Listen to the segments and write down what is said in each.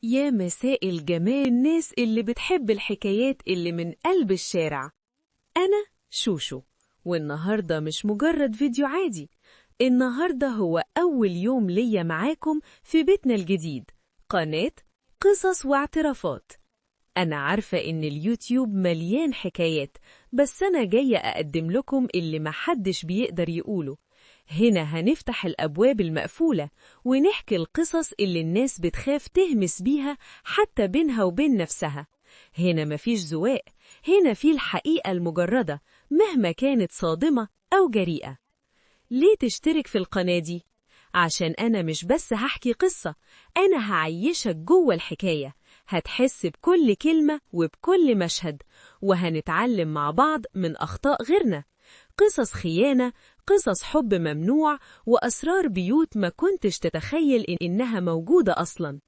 يا مساء الجمال الناس اللي بتحب الحكايات اللي من قلب الشارع. أنا شوشو، والنهاردة مش مجرد فيديو عادي. النهاردة هو أول يوم ليا معاكم في بيتنا الجديد، قناة قصص واعترافات. أنا عارفة إن اليوتيوب مليان حكايات، بس أنا جاية أقدم لكم اللي محدش بيقدر يقوله. هنا هنفتح الأبواب المقفولة ونحكي القصص اللي الناس بتخاف تهمس بيها حتى بينها وبين نفسها. هنا مفيش زواق، هنا في الحقيقة المجردة مهما كانت صادمة أو جريئة. ليه تشترك في القناة دي؟ عشان أنا مش بس هحكي قصة، أنا هعيشك جوه الحكاية، هتحس بكل كلمة وبكل مشهد، وهنتعلم مع بعض من أخطاء غيرنا. قصص خيانة، قصص حب ممنوع، وأسرار بيوت ما كنتش تتخيل إنها موجودة أصلاً.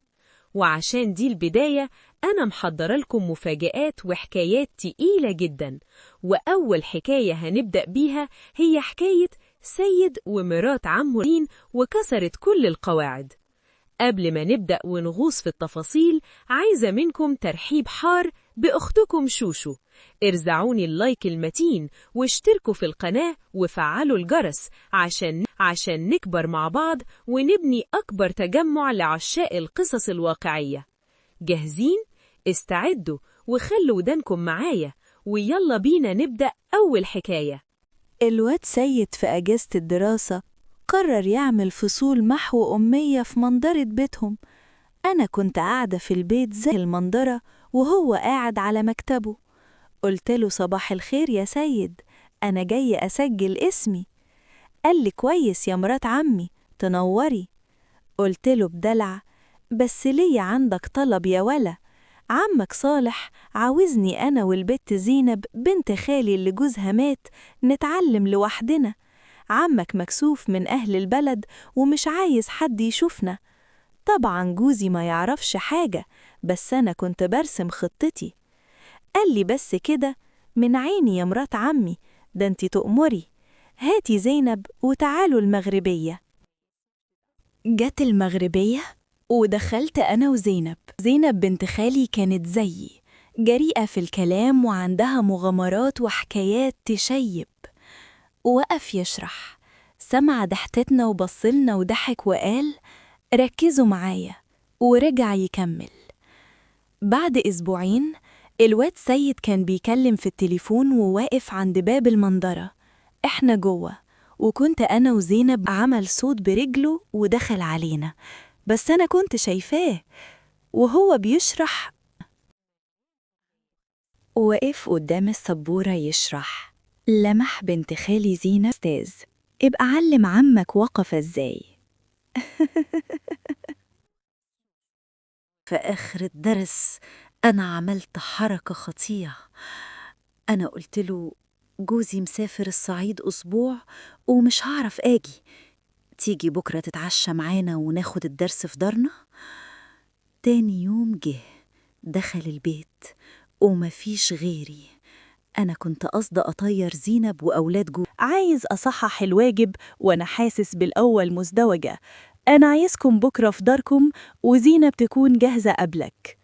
وعشان دي البداية، أنا محضرة لكم مفاجآت وحكايات تقيلة جداً. وأول حكاية هنبدأ بيها هي حكاية سيد ومرات عمه لين، وكسرت كل القواعد. قبل ما نبدأ ونغوص في التفاصيل، عايزة منكم ترحيب حار بأختكم شوشو. ارزعوني اللايك المتين واشتركوا في القناة وفعلوا الجرس عشان نكبر مع بعض ونبني أكبر تجمع لعشاق القصص الواقعية. جاهزين؟ استعدوا وخلوا ودانكم معايا، ويلا بينا نبدأ أول حكاية. الواد سيد في أجازة الدراسة قرر يعمل فصول محو أمية في منظرة بيتهم. أنا كنت قاعدة في البيت زي المنظرة وهو قاعد على مكتبه. قلت له صباح الخير يا سيد، أنا جاي أسجل اسمي. قال لي كويس يا مرات عمي، تنوري. قلت له بدلع بس ليه عندك طلب يا ولا؟ عمك صالح عاوزني أنا والبت زينب بنت خالي اللي جوزها مات نتعلم لوحدنا. عمك مكسوف من أهل البلد ومش عايز حد يشوفنا. طبعا جوزي ما يعرفش حاجة، بس أنا كنت برسم خطتي. قال لي بس كده، من عيني يا مرات عمي، ده انتي تؤمري. هاتي زينب وتعالوا المغربية. جت المغربية ودخلت أنا وزينب. زينب بنت خالي كانت زيي، جريئة في الكلام وعندها مغامرات وحكايات تشيب. وقف يشرح، سمع ضحكتنا وبصلنا وضحك وقال ركزوا معايا، ورجع يكمل. بعد أسبوعين الواد سيد كان بيكلم في التليفون وواقف عند باب المنظرة. احنا جوه، وكنت أنا وزينب عمل صوت برجله ودخل علينا، بس أنا كنت شايفاه وهو بيشرح. وقف قدام السبورة يشرح، لمح بنت خالي زينة أستاذ، ابقى علم عمك وقف ازاي. في آخر الدرس أنا عملت حركة خطيرة. أنا قلت له جوزي مسافر الصعيد أسبوع ومش هعرف آجي، تيجي بكرة تتعشى معانا وناخد الدرس في دارنا. تاني يوم جه دخل البيت ومفيش غيري. أنا كنت قصد أطير زينب وأولاد جو. عايز أصحح الواجب وأنا حاسس بالأول مزدوجة. أنا عايزكم بكرة في داركم وزينب تكون جاهزة قبلك.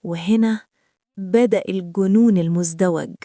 وهنا بدأ الجنون المزدوج.